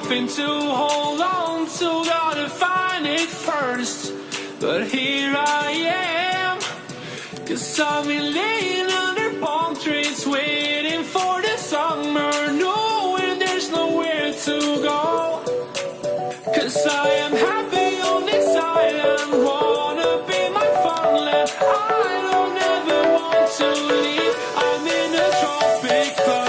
hoping to hold on to, gotta find it first. But here I am, 'cause I've been laying under palm trees, waiting for the summer, knowing there's nowhere to go. 'Cause I am happy on this island, wanna be my farmland. I don't ever want to leave, I'm in a tropic club.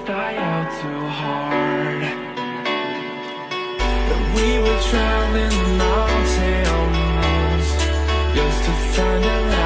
Die out too hard. But we were traveling mountains just to find a